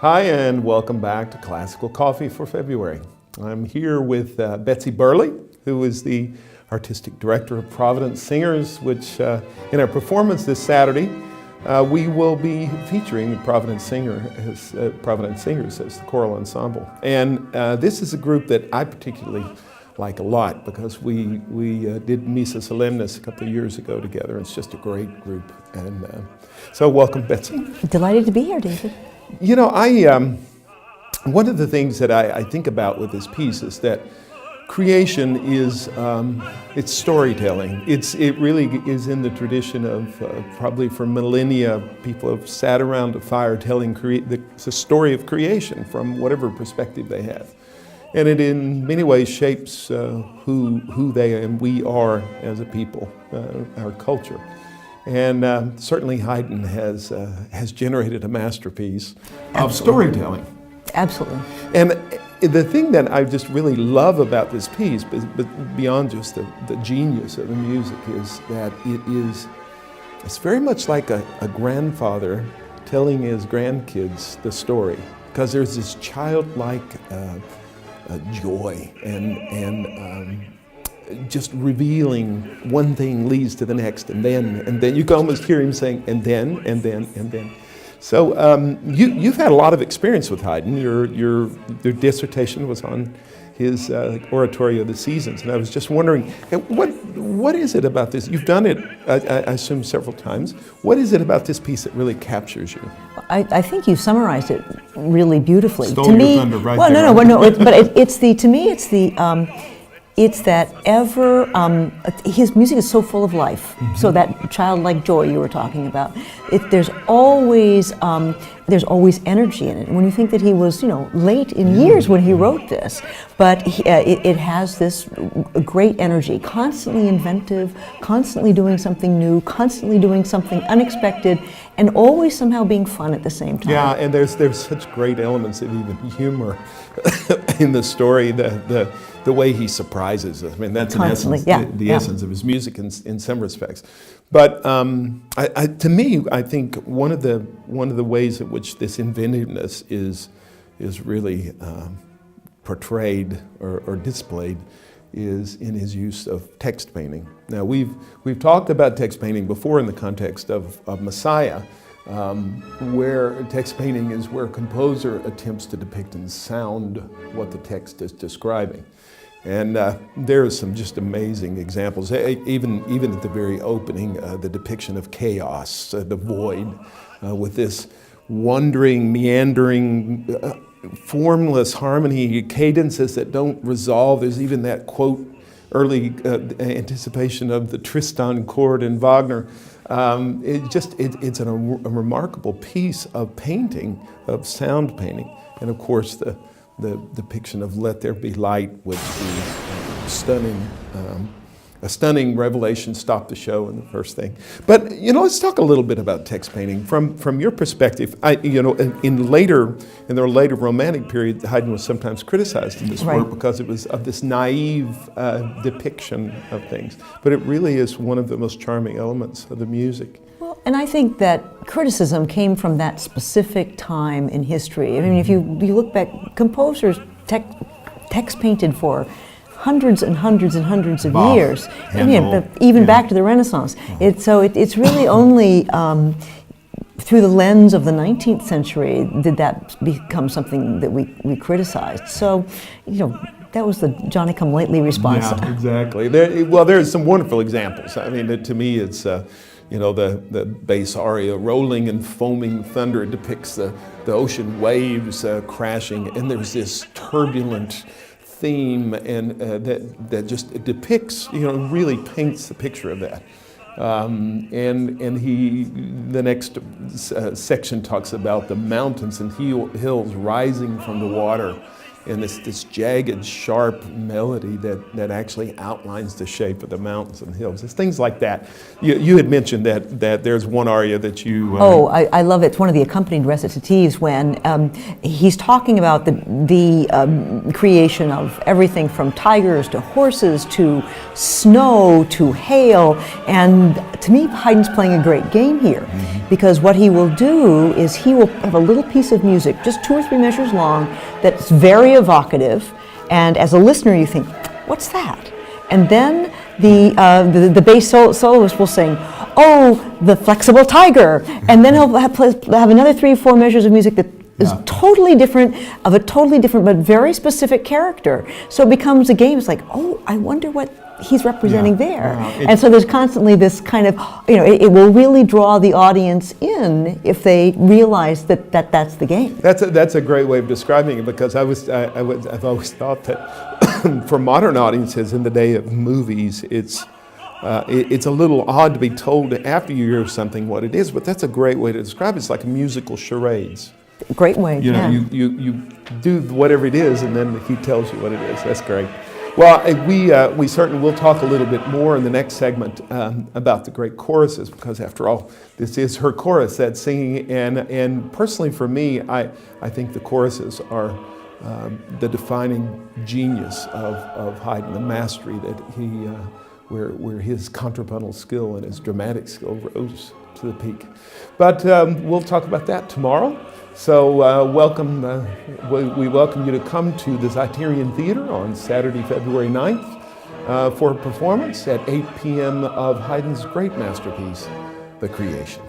Hi, and welcome back to Classical Coffee for February. I'm here with BETSY BURLEIGH, who is the Artistic Director of Providence Singers, which in our performance this Saturday, we will be featuring Providence Singers as the choral ensemble. And this is a group that I particularly like a lot because we did Missa Solemnis a couple of years ago together. It's just a great group. And so welcome, Betsy. Delighted to be here, David. You know, one of the things that I think about with this piece is that creation is it's storytelling. It really is in the tradition of probably for millennia, people have sat around a fire telling the story of creation from whatever perspective they have. And it in many ways shapes who they and we are as a people, our culture. And certainly Haydn has generated a masterpiece of storytelling. Absolutely. And the thing that I just really love about this piece, but beyond just the genius of the music, is that it's very much like a grandfather telling his grandkids the story, because there's this childlike joy and just revealing one thing leads to the next, and then you can almost hear him saying, and then. So you've had a lot of experience with Haydn. Your dissertation was on his Oratory of the Seasons, and I was just wondering, what is it about this? You've done it, I assume, several times. What is it about this piece that really captures you? I think you summarized it really beautifully. Stole your thunder right there. It's that his music is so full of life. Mm-hmm. So that childlike joy you were talking about, there's always energy in it. And when you think that he was, late in years when he wrote this, but it has this great energy, constantly inventive, constantly doing something new, constantly doing something unexpected, and always somehow being fun at the same time. Yeah, and there's such great elements of even humor in the story. The way he surprises us. I mean, that's in essence the essence of his music in some respects. But to me, I think one of the ways in which this inventiveness is really portrayed or displayed is in his use of text painting. Now we've talked about text painting before in the context of Messiah, where text painting is where a composer attempts to depict in sound what the text is describing. And there are some just amazing examples, even at the very opening, the depiction of chaos, the void, with this wandering, meandering, formless harmony, cadences that don't resolve. There's even that quote, early anticipation of the Tristan chord in Wagner. It's a remarkable piece of painting, of sound painting, and of course the depiction of "Let There Be Light," which is stunning, a stunning revelation, stopped the show in the first thing. But let's talk a little bit about text painting from your perspective. In the later Romantic period, Haydn was sometimes criticized in this work because it was of this naive depiction of things. But it really is one of the most charming elements of the music. And I think that criticism came from that specific time in history. I mean, if you look back, composers text painted for hundreds and hundreds and hundreds of years, even back to the Renaissance. It's really only through the lens of the 19th century did that become something that we criticized. So, that was the Johnny-come-lately response. Yeah, exactly. There's some wonderful examples. I mean, to me, it's the bass aria, rolling and foaming thunder. It depicts the ocean waves crashing, and there's this turbulent theme, and that just depicts, really paints the picture of that. The next section talks about the mountains and hills rising from the water, and this jagged, sharp melody that actually outlines the shape of the mountains and hills. It's things like that. You had mentioned that there's one aria that you... I love it. It's one of the accompanied recitatives when he's talking about the creation of everything from tigers to horses to snow to hail. And to me, Haydn's playing a great game here, because what he will do is he will have a little piece of music, just 2 or 3 measures long, that's very evocative, and as a listener you think, what's that? And then the bass soloist will sing, oh, the flexible tiger, and then he'll have another 3 or 4 measures of music that is totally different, of a totally different but very specific character. So it becomes a game. It's like, oh, I wonder what he's representing there. And so there's constantly this kind of, it will really draw the audience in if they realize that's the game. That's a great way of describing it, because I've always thought that for modern audiences in the day of movies, it's a little odd to be told after you hear something what it is, but that's a great way to describe it. It's like a musical charades. Great way. You do whatever it is, and then he tells you what it is. That's great. Well, we certainly will talk a little bit more in the next segment about the great choruses, because after all, this is her chorus that's singing, and personally for me, I think the choruses are the defining genius of Haydn, the mastery that he, where his contrapuntal skill and his dramatic skill rose to the peak. But we'll talk about that tomorrow. So we welcome you to come to the Zeiterion Theater on Saturday, February 9th for a performance at 8 p.m. of Haydn's great masterpiece, The Creation.